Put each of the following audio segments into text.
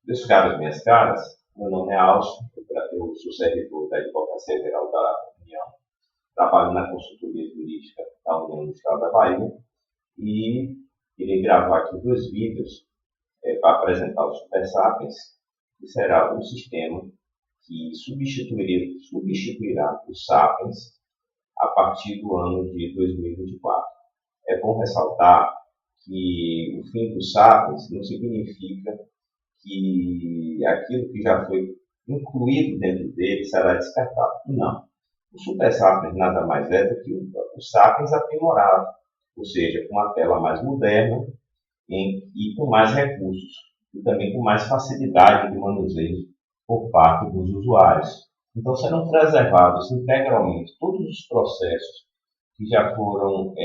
Meus caros, minhas caras, meu nome é Alcio, eu sou servidor da Advocacia Geral da União, trabalho na consultoria jurídica da União do Estado da Bahia e irei gravar aqui 2 vídeos para apresentar o Super Sapiens, que será um sistema que substituirá o Sapiens a partir do ano de 2024. É bom ressaltar que o fim do Sapiens não significa que aquilo que já foi incluído dentro dele será descartado. Não. O Super Sapiens nada mais é do que o Sapiens aprimorado, ou seja, com uma tela mais moderna e com mais recursos, e também com mais facilidade de manuseio por parte dos usuários. Então serão preservados integralmente todos os processos que já foram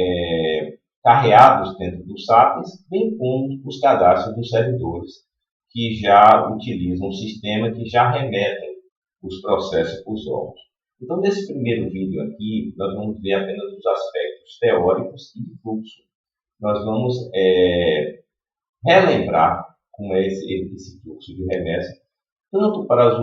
carreados dentro do Sapiens, bem como os cadastros dos servidores que já utilizam um sistema que já remetem os processos para os órgãos. Então, nesse primeiro vídeo aqui, nós vamos ver apenas os aspectos teóricos e de fluxo. Nós vamos relembrar como é esse fluxo de remessa, tanto para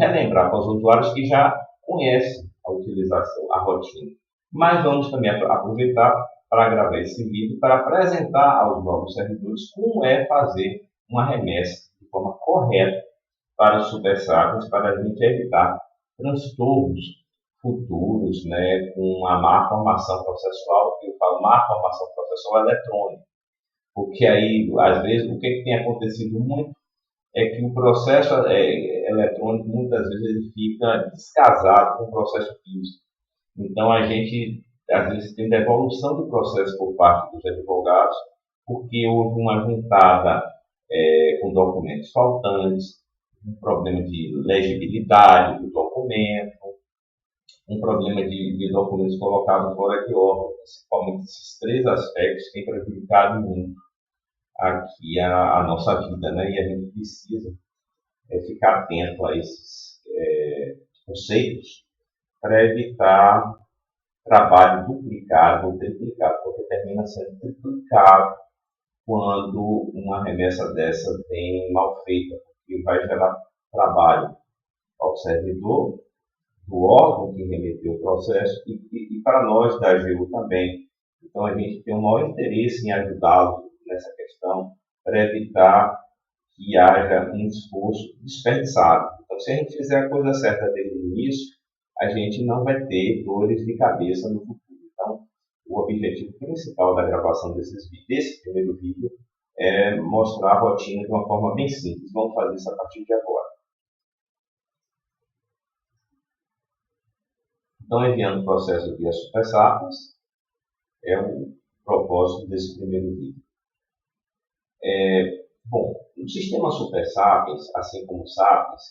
relembrar para os usuários que já conhecem a utilização, a rotina. Mas vamos também aproveitar para gravar esse vídeo para apresentar aos novos servidores como é fazer uma remessa de forma correta para os Super Sapiens, para a gente evitar transtornos futuros, com a má formação processual, que eu falo má formação processual eletrônica, porque aí, às vezes, o que tem acontecido muito é que o processo eletrônico, muitas vezes, ele fica descasado com o processo físico. Então, a gente, às vezes, tem devolução do processo por parte dos advogados, porque houve uma juntada com documentos faltantes, um problema de legibilidade do documento, um problema de documentos colocados fora de ordem. Principalmente esses 3 aspectos têm prejudicado muito aqui a nossa vida, e a gente precisa ficar atento a esses conceitos para evitar trabalho duplicado ou triplicado, porque termina sendo triplicado quando uma remessa dessa vem mal feita, porque vai gerar trabalho ao servidor do órgão que remeteu o processo e para nós da AGU também. Então a gente tem um maior interesse em ajudá-lo nessa questão para evitar que haja um esforço desperdiçado. Então, se a gente fizer a coisa certa desde o início, a gente não vai ter dores de cabeça no futuro. Então, o objetivo principal da gravação desse primeiro vídeo é mostrar a rotina de uma forma bem simples. Vamos fazer isso a partir de agora. Então, enviando o processo via Super Sapiens é o propósito desse primeiro vídeo. Bom, o sistema Super Sapiens, assim como o Sapiens,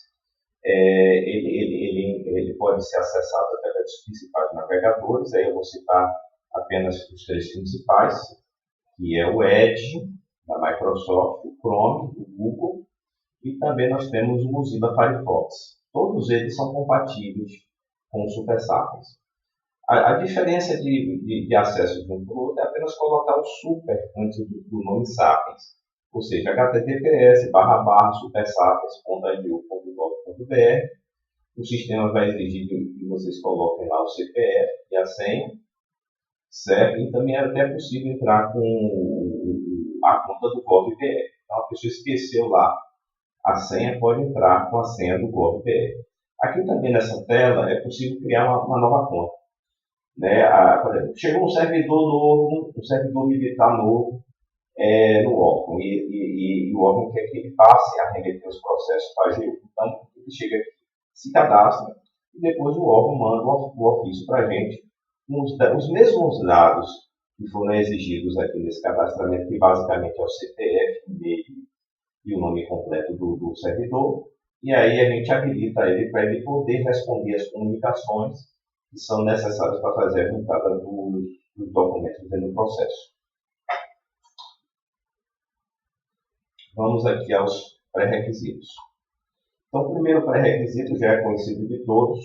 ele pode ser acessado através dos principais navegadores. Aí eu vou citar apenas os 3 principais, que é o Edge, da Microsoft, o Chrome, o Google, e também nós temos o Mozilla Firefox. Todos eles são compatíveis com o Super Sapiens. A diferença de acesso de um para o outro é apenas colocar o super antes do nome Sapiens, ou seja, https://supersapiens.adu.gov.br. O sistema vai exigir que vocês coloquem lá o CPF e a senha, certo? E também é até possível entrar com a conta do GovBR. Então, a pessoa esqueceu lá a senha, pode entrar com a senha do GovBR. Aqui também nessa tela é possível criar uma nova conta. Por exemplo, chegou um servidor novo, um servidor militar novo no órgão, e o órgão quer que ele passe a remeter os processos para a AGU. Então, ele chega aqui, se cadastra, e depois o órgão manda o ofício para a gente, com os mesmos dados que foram exigidos aqui nesse cadastramento, que basicamente é o CPF, e-mail e o nome completo do servidor, e aí a gente habilita ele para ele poder responder as comunicações que são necessárias para fazer a juntada dos documentos dentro do processo. Vamos aqui aos pré-requisitos. Então, o primeiro pré-requisito já é conhecido de todos.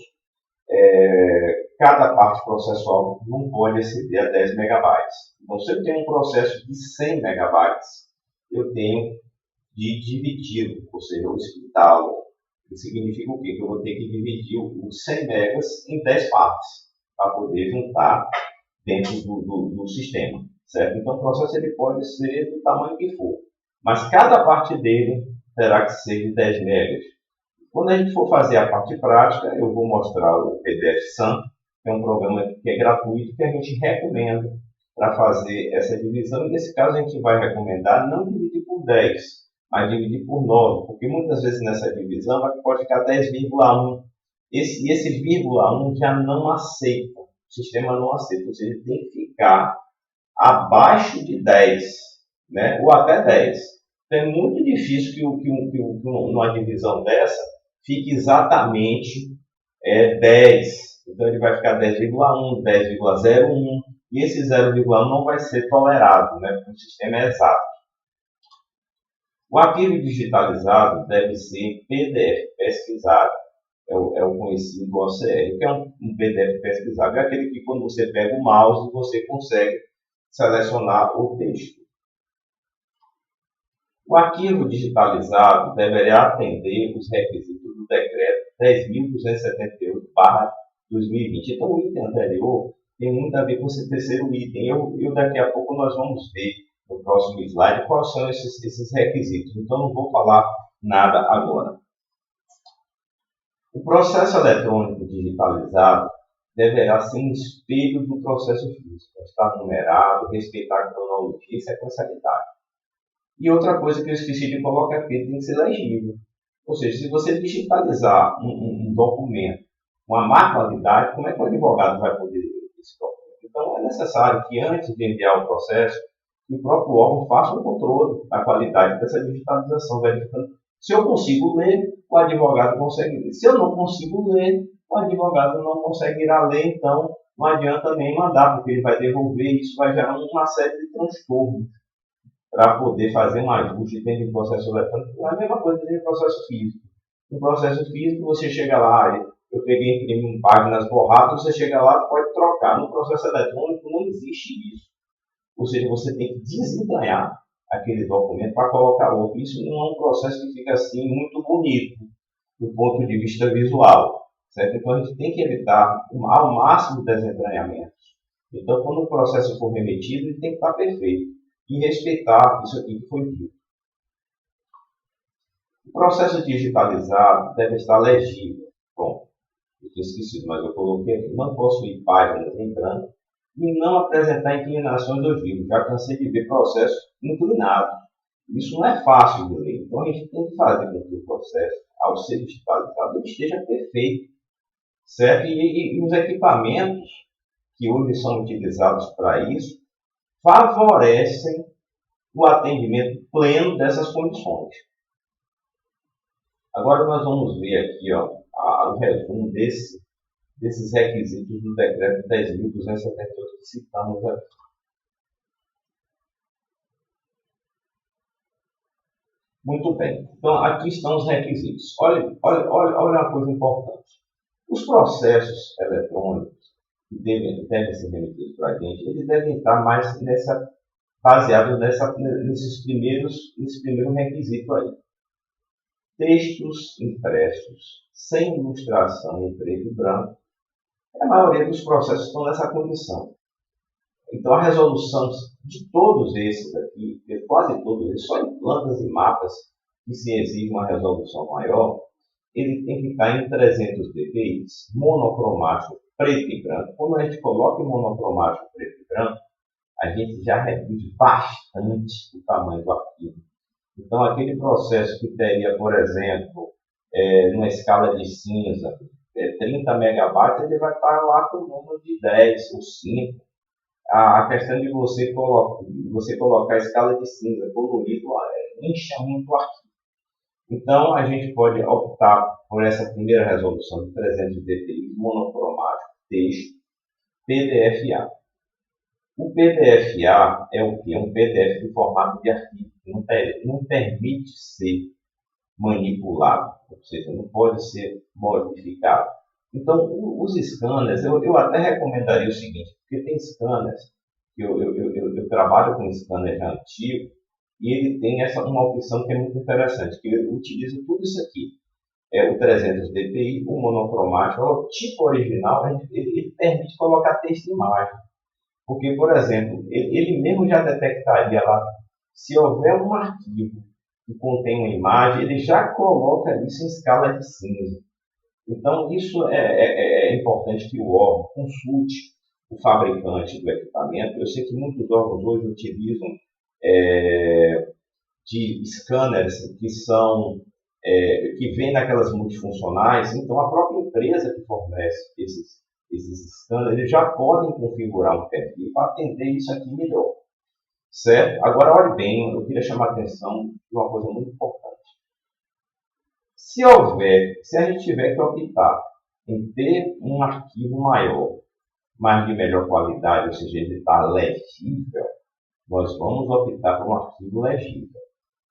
Cada parte processual não pode exceder a 10 megabytes. Então, se eu tenho um processo de 100 megabytes, eu tenho de dividi-lo, ou seja, eu splitá-lo. Isso significa o quê? Que eu vou ter que dividir os 100 megas em 10 partes para poder juntar dentro do sistema, certo? Então o processo ele pode ser do tamanho que for, mas cada parte dele terá que ser de 10 megas. Quando a gente for fazer a parte prática, eu vou mostrar o PDF SAM, que é um programa que é gratuito, que a gente recomenda para fazer essa divisão. E nesse caso a gente vai recomendar não dividir por 10, mas dividir por 9, porque muitas vezes nessa divisão pode ficar 10,1. Esse vírgula 1 já não aceita, o sistema não aceita, ou seja, ele tem que ficar abaixo de 10, né? Ou até 10. Então é muito difícil que uma divisão dessa fique exatamente 10. Então ele vai ficar 10,1, 10,01, e esse 0,1 não vai ser tolerado, né? Porque o sistema é exato. O arquivo digitalizado deve ser PDF pesquisado, é o conhecido OCR, que é um PDF pesquisado, é aquele que quando você pega o mouse você consegue selecionar o texto. O arquivo digitalizado deverá atender os requisitos do Decreto 10.278/2020. Então, o item anterior tem muito a ver com esse terceiro item. Eu daqui a pouco nós vamos ver no próximo slide quais são esses requisitos. Então, não vou falar nada agora. O processo eletrônico digitalizado deverá ser um espelho do processo físico, estar numerado, respeitar a cronologia e sequencialidade. E outra coisa que eu esqueci de colocar aqui, tem que ser legível. Ou seja, se você digitalizar um documento com uma má qualidade, como é que o advogado vai poder ler esse documento? Então, é necessário que antes de enviar o processo, o próprio órgão faça um controle da qualidade dessa digitalização, verificando se eu consigo ler, o advogado consegue ler. Se eu não consigo ler, o advogado não conseguirá ler, então não adianta nem mandar, porque ele vai devolver, e isso vai gerar uma série de transtornos para poder fazer um ajuste dentro do processo eletrônico. É a mesma coisa dentro do processo físico. No processo físico, você chega lá, eu peguei e imprimi páginas borradas, você chega lá e pode trocar. No processo eletrônico não existe isso. Ou seja, você tem que desenganhar aquele documento para colocar outro. Isso não é um processo que fica assim muito bonito do ponto de vista visual, certo? Então a gente tem que evitar ao máximo desentranhamentos. Então, quando o processo for remetido, ele tem que estar perfeito e respeitar isso aqui que foi dito. O processo digitalizado deve estar legível. Bom, eu tinha esquecido, mas eu coloquei aqui. Não possuir páginas em branco e não apresentar inclinações ogivas. Já cansei de ver processos inclinados. Isso não é fácil de ler. Então a gente tem que fazer com que o processo, ao ser digitalizado, ele esteja perfeito, certo? E os equipamentos que hoje são utilizados para isso favorecem o atendimento pleno dessas condições. Agora nós vamos ver aqui o resumo desses requisitos do Decreto 10.278 que citamos aqui. Muito bem. Então, aqui estão os requisitos. Olha uma coisa importante. Os processos eletrônicos que devem ser remetidos para a gente, eles devem estar mais baseados nesse primeiro requisito aí. Textos impressos sem ilustração em preto e branco. A maioria dos processos estão nessa condição. Então, a resolução de todos esses aqui, quase todos eles, só em plantas e mapas que se exige uma resolução maior, ele tem que estar em 300 dpi, monocromático, preto e branco. Quando a gente coloca em monocromático, preto e branco, a gente já reduz bastante o tamanho do arquivo. Então, aquele processo que teria, por exemplo, numa escala de cinza, 30 megabytes, ele vai estar lá com o número de 10 ou 5. A questão de você colocar a escala de cinza colorido incha muito o arquivo. Então, a gente pode optar por essa primeira resolução de 300 dpi, monocromático, texto, PDF-A. O PDF-A é o quê? É um PDF em formato de arquivo, que não permite ser manipulado, ou seja, não pode ser modificado. Então, os scanners, eu até recomendaria o seguinte, porque tem scanners, eu trabalho com scanners antigos, e ele tem uma opção que é muito interessante, que ele utiliza tudo isso aqui. O 300 dpi, o monocromático, o tipo original, ele permite colocar texto e imagem. Porque, por exemplo, ele mesmo já detectaria lá, se houver um arquivo que contém uma imagem, ele já coloca isso em escala de cinza. Então, isso é importante que o órgão consulte o fabricante do equipamento. Eu sei que muitos órgãos hoje utilizam de scanners que vêm naquelas multifuncionais. Então, a própria empresa que fornece esses scanners, eles já podem configurar um perfil para atender isso aqui melhor. Certo? Agora, olhe bem, eu queria chamar a atenção de uma coisa muito importante. Se a gente tiver que optar em ter um arquivo maior, mas de melhor qualidade, ou seja, ele está legível, nós vamos optar por um arquivo legível.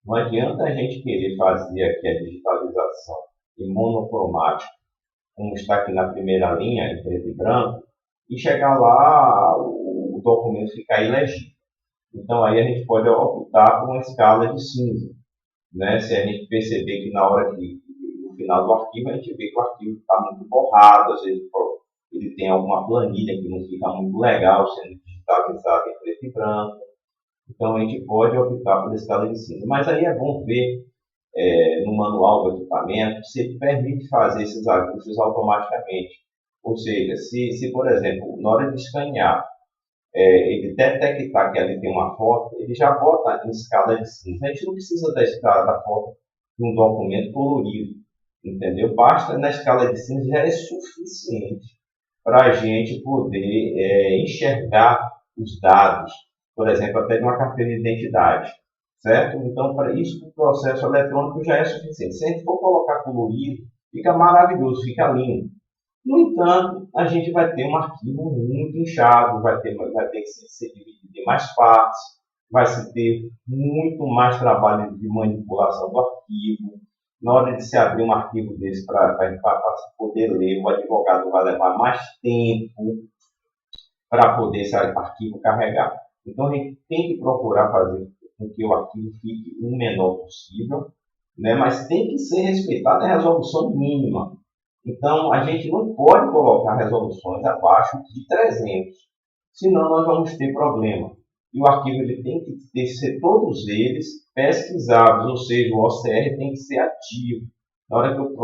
Não adianta a gente querer fazer aqui a digitalização em monocromático, como está aqui na primeira linha, em preto e branco, e chegar lá, o documento ficar ilegível. Então, aí a gente pode optar por uma escala de cinza. Né? Se a gente perceber que na hora que, no final do arquivo, a gente vê que o arquivo está muito borrado, às vezes ele tem alguma planilha que não fica muito legal sendo digitalizada em preto e branco. Então, a gente pode optar por escala de cinza. Mas aí é bom ver no manual do equipamento se ele permite fazer esses ajustes automaticamente. Ou seja, se por exemplo, na hora de escanear, ele detectar que ali tem uma foto, ele já bota em escala de cinza. A gente não precisa da foto de um documento colorido, entendeu? Basta na escala de cinza, já é suficiente para a gente poder enxergar os dados, por exemplo, até de uma carteira de identidade, certo? Então, para isso, o processo eletrônico já é suficiente. Se a gente for colocar colorido, fica maravilhoso, fica lindo. No entanto, a gente vai ter um arquivo muito inchado, vai ter que ser dividido em mais partes, vai se ter muito mais trabalho de manipulação do arquivo. Na hora de se abrir um arquivo desse para poder ler, o advogado vai levar mais tempo para poder esse arquivo carregar. Então, a gente tem que procurar fazer com que o arquivo fique o menor possível, né? Mas tem que ser respeitada a resolução mínima. Então, a gente não pode colocar resoluções abaixo de 300, senão nós vamos ter problema. E o arquivo ele tem que ser todos eles pesquisados, ou seja, o OCR tem que ser ativo. Na hora que eu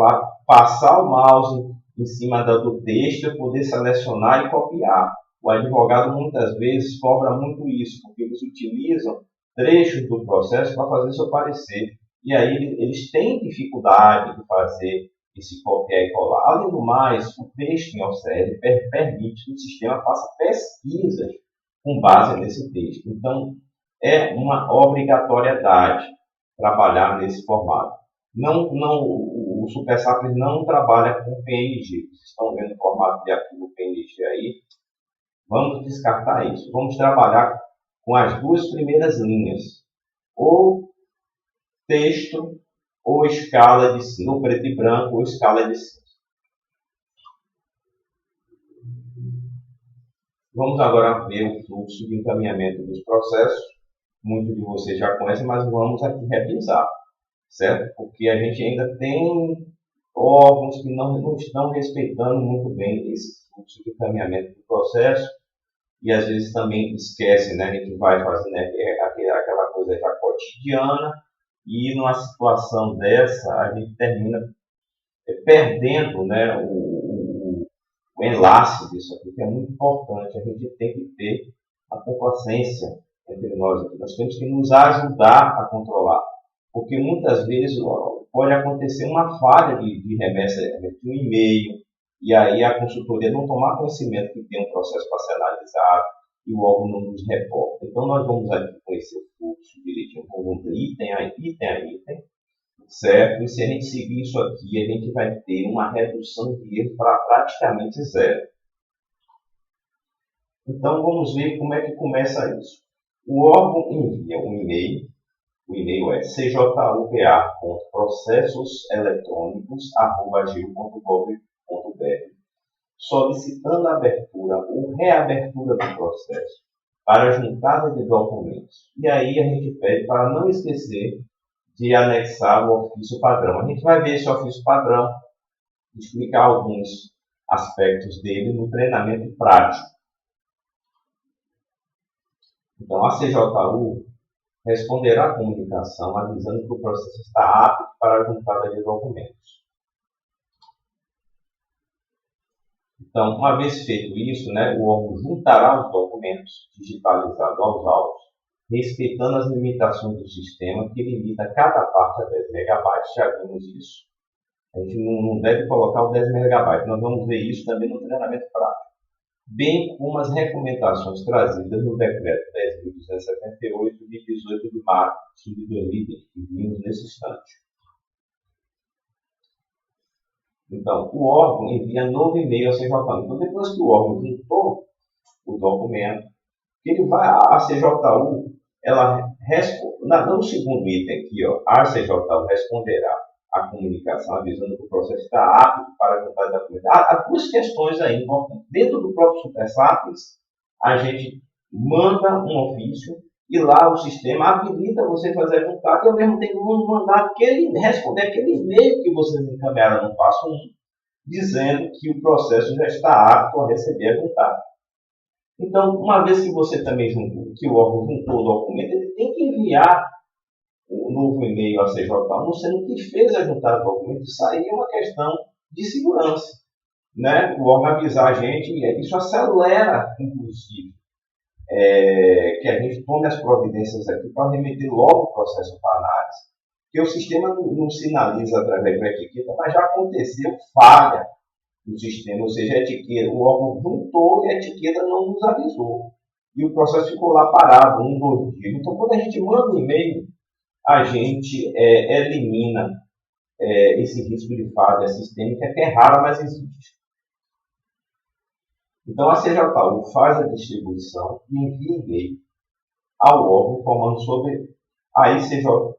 passar o mouse em cima do texto, eu poder selecionar e copiar. O advogado muitas vezes cobra muito isso, porque eles utilizam trechos do processo para fazer seu parecer. E aí eles têm dificuldade de fazer esse copiar e colar. Além do mais, o texto em OCR permite que o sistema faça pesquisas com base nesse texto. Então, é uma obrigatoriedade trabalhar nesse formato. O Super Sapiens não trabalha com PNG. Vocês estão vendo o formato de arquivo PNG aí? Vamos descartar isso. Vamos trabalhar com as duas primeiras linhas. Ou texto ou escala de cinza, ou preto e branco, ou escala de cinza. Vamos agora ver o fluxo de encaminhamento dos processos. Muitos de vocês já conhecem, mas vamos aqui revisar, certo? Porque a gente ainda tem órgãos que não estão respeitando muito bem esse fluxo de encaminhamento do processo e às vezes também esquece, né? A gente vai fazendo aquela coisa já cotidiana e numa situação dessa a gente termina perdendo, né, o enlace disso aqui, que é muito importante. A gente tem que ter a complacência entre nós aqui. Nós temos que nos ajudar a controlar, porque muitas vezes pode acontecer uma falha de remessa de um e-mail, e aí a consultoria não tomar conhecimento que tem um processo para ser analisado e o órgão não nos reporta. Então, nós vamos aqui conhecer o fluxo direitinho, item a item, certo? E se a gente seguir isso aqui, a gente vai ter uma redução de erro para praticamente zero. Então, vamos ver como é que começa isso. O órgão envia um e-mail. O e-mail é cjupA.processoseletonicos@gil.gov.br, solicitando a abertura ou reabertura do processo. para a juntada de documentos. E aí a gente pede para não esquecer de anexar o ofício padrão. A gente vai ver esse ofício padrão, explicar alguns aspectos dele no treinamento prático. Então, a CJU responderá à comunicação avisando que o processo está apto para a juntada de documentos. Então, uma vez feito isso, o órgão juntará os documentos digitalizados aos autos, respeitando as limitações do sistema, que limita cada parte a 10 megabytes, já vimos isso. A gente não deve colocar o 10 megabytes, nós vamos ver isso também no treinamento prático. Bem como as recomendações trazidas no Decreto 10.278, de 18 de março de 2020, que vimos nesse instante. Então, o órgão envia novo e-mail à CJU. Então, depois que o órgão juntou o documento, a CJU, ela responde, no segundo item aqui, a CJU responderá à comunicação avisando que o processo está apto para a juntada de documentos. Há duas questões aí importantes. Dentro do próprio SuperSapiens, a gente manda um ofício e lá o sistema habilita você fazer a juntada e ao mesmo tempo mandar responder aquele e-mail que vocês encaminharam no passo 1, dizendo que o processo já está apto a receber a juntada. Então, uma vez que você também juntou, que o órgão juntou o documento, ele tem que enviar o novo e-mail à CJU, não sendo que fez a juntada do documento. Isso aí é uma questão de segurança. O órgão avisar a gente, e isso acelera, inclusive, que a gente tome as providências aqui para remeter logo o processo para análise, porque o sistema não sinaliza através da etiqueta, mas já aconteceu falha no sistema, ou seja, a etiqueta, o órgão juntou e a etiqueta não nos avisou. E o processo ficou lá parado, 1, 2 dias. Então, quando a gente manda um e-mail, a gente elimina esse risco de falha sistêmica, que é rara, mas existe. Então, a CJU faz a distribuição e envia e-mail ao órgão informando sobre a ICJU-BA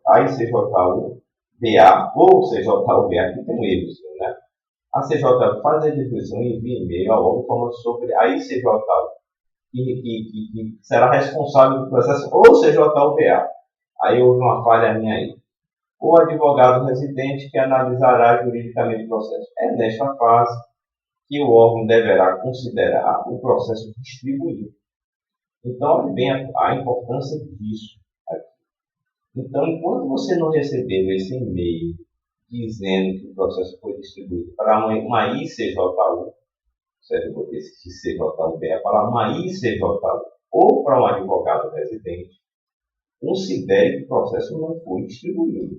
ou CJU-BA, que tem um erro, A CJU faz a distribuição e envia e-mail ao órgão informando sobre a ICJU, que será responsável pelo processo, ou CJU-BA. Aí houve uma falha minha aí. O advogado residente que analisará juridicamente o processo. É nesta fase que o órgão deverá considerar o processo distribuído. Então, olhe bem a importância disso aqui. Então, enquanto você não recebeu esse e-mail dizendo que o processo foi distribuído para uma ICJU, certo? Eu vou ter esse CJU-BA para uma ICJU ou para um advogado residente, considere que o processo não foi distribuído.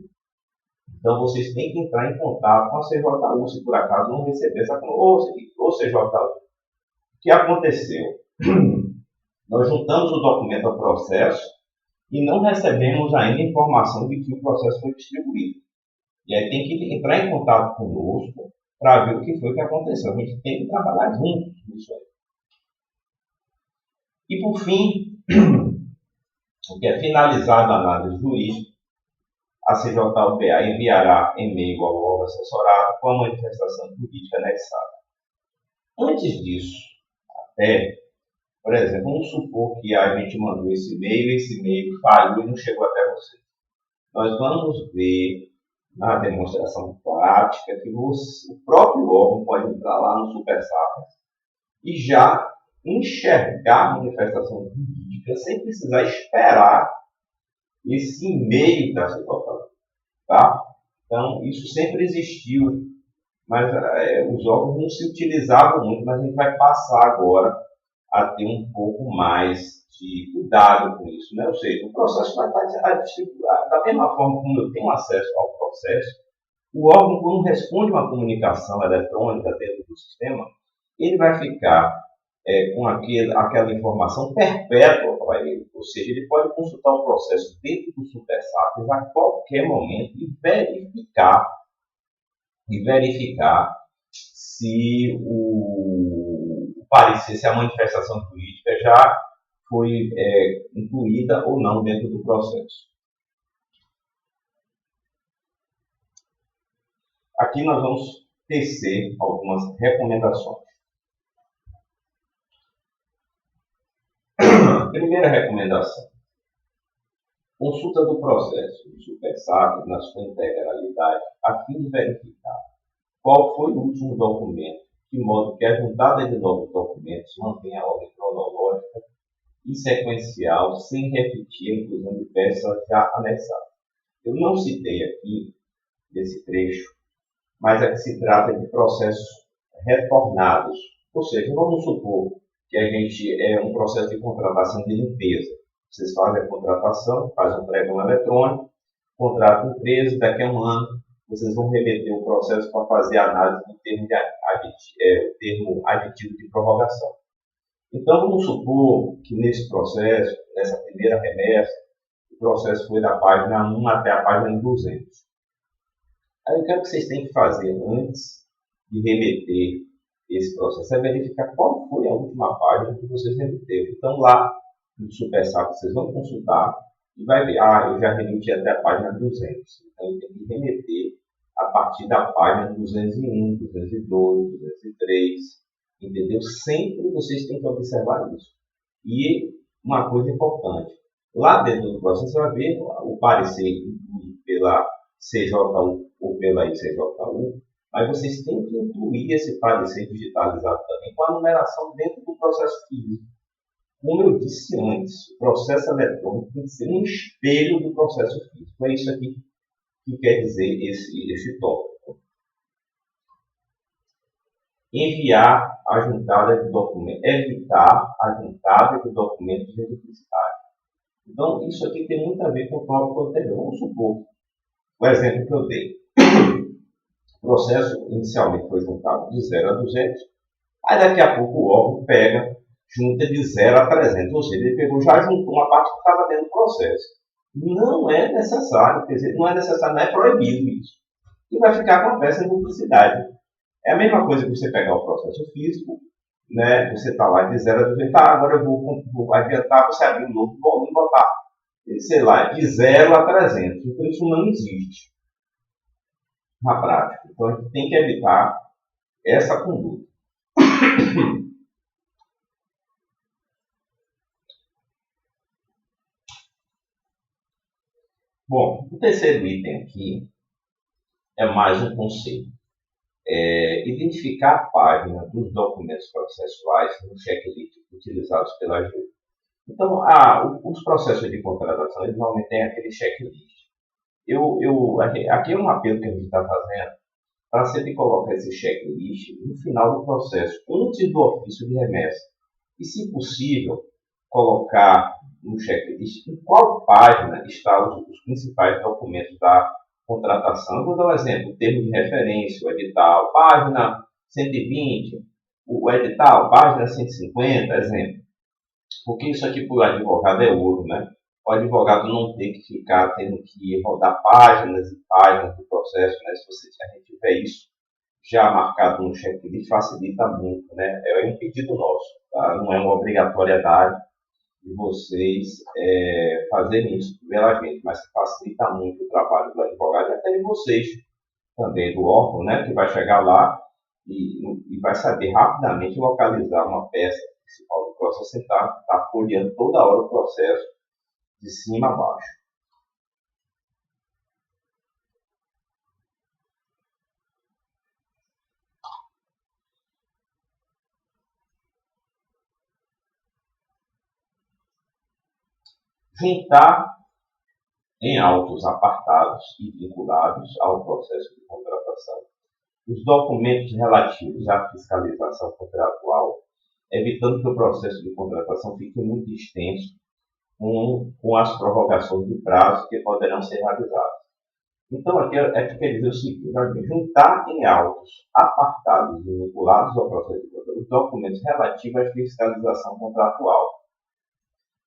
Então, vocês têm que entrar em contato com a CJU, se por acaso não receber essa ou CJU. O que aconteceu? Nós juntamos o documento ao processo e não recebemos ainda informação de que o processo foi distribuído. E aí tem que entrar em contato conosco para ver o que foi que aconteceu. A gente tem que trabalhar juntos nisso aí. E por fim, o que é finalizada a análise jurídica, a CJU-BA enviará e-mail ao órgão assessorado com a manifestação jurídica anexada. Antes disso, por exemplo, vamos supor que a gente mandou esse e-mail falhou e não chegou até você. Nós vamos ver na demonstração prática que o próprio órgão pode entrar lá no SuperSapiens e já enxergar a manifestação jurídica sem precisar esperar esse e-mail da CJU. Tá? Então, isso sempre existiu, mas os órgãos não se utilizavam muito, mas a gente vai passar agora a ter um pouco mais de cuidado com isso. Ou seja, o processo vai estar distribuído. Da mesma forma como eu tenho acesso ao processo, o órgão, quando responde uma comunicação eletrônica dentro do sistema, ele vai ficar com aquela informação perpétua para ele. Ou seja, ele pode consultar o processo dentro do SuperSapiens a qualquer momento e verificar se o parecer, se a manifestação jurídica já foi incluída ou não dentro do processo. Aqui nós vamos tecer algumas recomendações. Primeira recomendação: consulta do processo do SuperSAP na sua integralidade, a fim de verificar qual foi o último documento, de modo que a juntada de novos documentos mantenha a ordem cronológica e sequencial, sem repetir a inclusão de peças já anexadas. Eu não citei aqui, nesse trecho, mas aqui se trata de processos retornados. Ou seja, vamos supor que a gente é um processo de contratação de limpeza. Vocês fazem a contratação, fazem um pregão eletrônico, contratam a empresa, daqui a um ano vocês vão remeter o processo para fazer a análise do termo aditivo de prorrogação. Então, vamos supor que nesse processo, nessa primeira remessa, o processo foi da página 1 até a página 200. Aí o que vocês têm que fazer antes de remeter esse processo é verificar qual foi a última página que vocês remeteram. Então, lá no SuperSAP, vocês vão consultar e vai ver, eu já remeti até a página 200. Então, eu tenho que remeter a partir da página 201, 202, 203, entendeu? Sempre vocês têm que observar isso. E uma coisa importante, lá dentro do processo você vai ver o parecer pela CJU ou pela ICJU, mas vocês têm que incluir esse parecer digitalizado também com a numeração dentro do processo físico. Como eu disse antes, o processo eletrônico tem que ser um espelho do processo físico. É isso aqui que quer dizer esse tópico. Evitar a juntada de documentos de duplicidade. Então, isso aqui tem muito a ver com o tópico anterior. Vamos supor o exemplo que eu dei. O processo inicialmente foi juntado de 0 a 200, aí daqui a pouco o órgão junta de 0 a 300, ou seja, ele já juntou uma parte que estava dentro do processo. Não é necessário, quer dizer, não é proibido isso. E vai ficar com a peça em duplicidade. É a mesma coisa que você pegar o processo físico, né? Você está lá de 0 a 200, agora eu vou adiantar, você abrir um novo volume e botar, sei lá, de 0 a 300. Então isso não existe na prática. Então a gente tem que evitar essa conduta. Bom, o terceiro item aqui é mais um conceito. Identificar a página dos documentos processuais no checklist utilizados pela AGU. Então, os processos de contratação, eles normalmente têm aquele checklist. Aqui é um apelo que a gente está fazendo para sempre colocar esse checklist no final do processo, antes do ofício de remessa. E, se possível, colocar no checklist em qual página estão os principais documentos da contratação. Vou dar um exemplo: o termo de referência, o edital, página 120, o edital, página 150, exemplo. Porque isso aqui para o advogado é ouro, né? O advogado não tem que ficar tendo que rodar páginas e páginas do processo, né? Se a gente tiver isso já marcado no checklist, facilita muito, né? É um pedido nosso, tá? Não é uma obrigatoriedade de vocês fazerem isso pela gente, mas que facilita muito o trabalho do advogado e até de vocês também, do órgão, né? Que vai chegar lá e vai saber rapidamente localizar uma peça principal do processo sem estar folheando toda hora o processo de cima a baixo. Juntar em autos apartados e vinculados ao processo de contratação os documentos relativos à fiscalização contratual, evitando que o processo de contratação fique muito extenso com as prorrogações de prazo que poderão ser realizadas. Então, aqui quer dizer o seguinte: juntar em autos apartados e vinculados ao processo de contratação os documentos relativos à fiscalização contratual,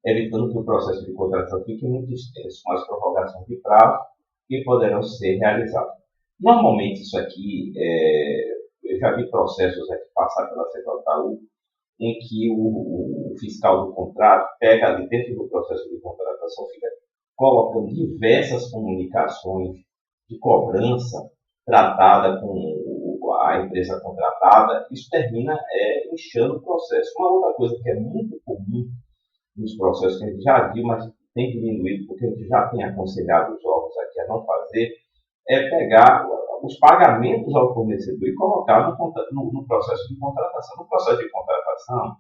evitando que o processo de contratação fique muito extenso com as prorrogações de prazo que poderão ser realizadas. Normalmente, isso aqui, eu já vi processos aqui passar pela CJU, em que o fiscal do contrato pega ali dentro do processo de contratação, fica colocando diversas comunicações de cobrança tratada com a empresa contratada. Isso termina inchando o processo. Uma outra coisa que é muito comum nos processos que a gente já viu, mas tem diminuído, porque a gente já tem aconselhado os órgãos aqui a não fazer, é pegar os pagamentos ao fornecedor e colocar no processo de contratação. No processo de contratação,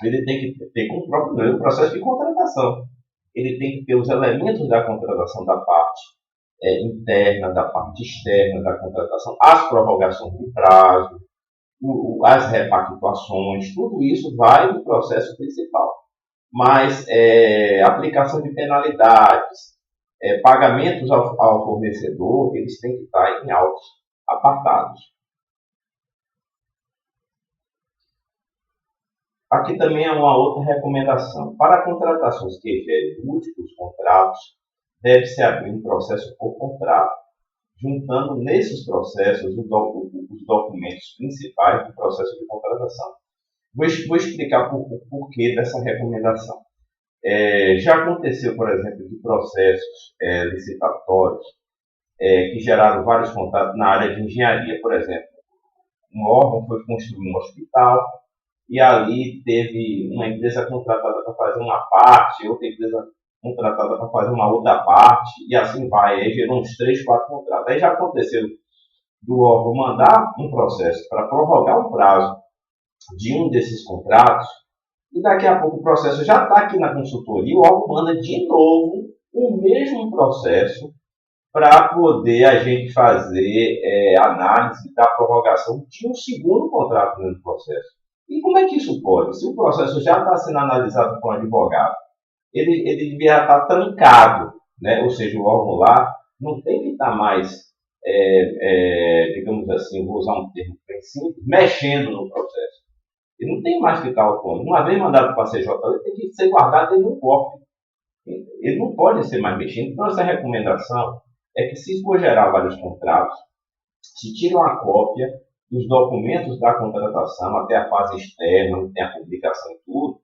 ele tem que ter como próprio nome o processo de contratação. Ele tem que ter os elementos da contratação da parte interna, da parte externa da contratação, as prorrogações de prazo, as repactuações, tudo isso vai no processo principal. Mas aplicação de penalidades, pagamentos ao fornecedor, eles têm que estar em altos apartados. Aqui também é uma outra recomendação. Para contratações que gerem múltiplos contratos, deve-se abrir um processo por contrato, juntando nesses processos os documentos principais do processo de contratação. Vou explicar o porquê dessa recomendação. Já aconteceu, por exemplo, de processos licitatórios que geraram vários contratos na área de engenharia. Por exemplo, um órgão foi construir um hospital e ali teve uma empresa contratada para fazer uma parte, outra empresa contratada para fazer uma outra parte, e assim vai. Aí gerou uns 3, 4 contratos. Aí já aconteceu do órgão mandar um processo para prorrogar o prazo de um desses contratos, e daqui a pouco o processo já está aqui na consultoria, o órgão manda de novo o mesmo processo para poder a gente fazer análise da prorrogação de um segundo contrato no processo. E como é que isso pode? Se o processo já está sendo analisado com o advogado, ele devia estar trancado, né? Ou seja, o órgão lá não tem que estar mais, digamos assim, eu vou usar um termo bem simples, mexendo no processo. Ele não tem mais que estar autônomo. Uma vez mandado para a CJ, ele tem que ser guardado dentro de um cofre. Ele não pode ser mais mexido. Então, essa recomendação é que, se for gerar vários contratos, se tira uma cópia dos documentos da contratação até a fase externa, onde tem a publicação e tudo,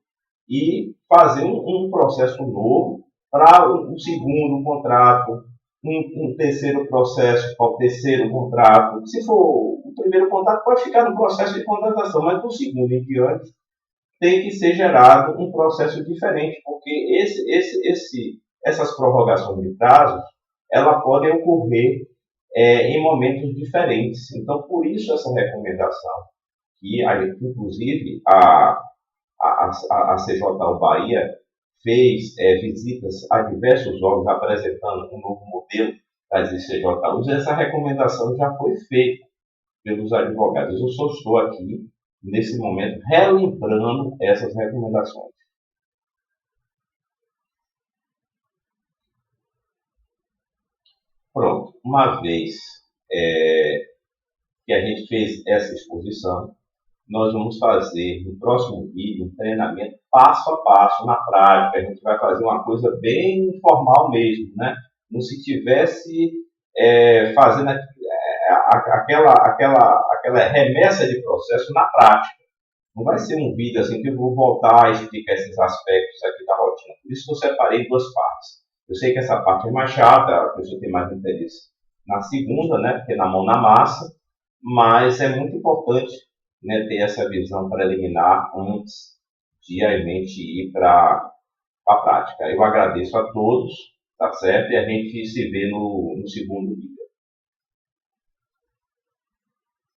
e fazer um processo novo para um segundo contrato, um terceiro processo para o terceiro contrato. Se for o primeiro contrato, pode ficar no processo de contratação, mas no segundo em diante tem que ser gerado um processo diferente, porque essas prorrogações de prazos, elas podem ocorrer em momentos diferentes. Então, por isso essa recomendação, que inclusive a CJU Bahia fez visitas a diversos órgãos apresentando um novo modelo das CJUs, essa recomendação já foi feita pelos advogados. Eu só estou aqui, nesse momento, relembrando essas recomendações. Pronto, uma vez que a gente fez essa exposição, nós vamos fazer no próximo vídeo um treinamento passo a passo, na prática. A gente vai fazer uma coisa bem informal mesmo, né? Como se estivesse fazendo aquela remessa de processo na prática. Não vai ser um vídeo assim que eu vou voltar a explicar esses aspectos aqui da rotina. Por isso que eu separei duas partes. Eu sei que essa parte é mais chata, a pessoa tem mais interesse na segunda, né? Porque na mão na massa, mas é muito importante, né, ter essa visão preliminar antes de a gente ir para a prática. Eu agradeço a todos, tá certo? E a gente se vê no segundo vídeo.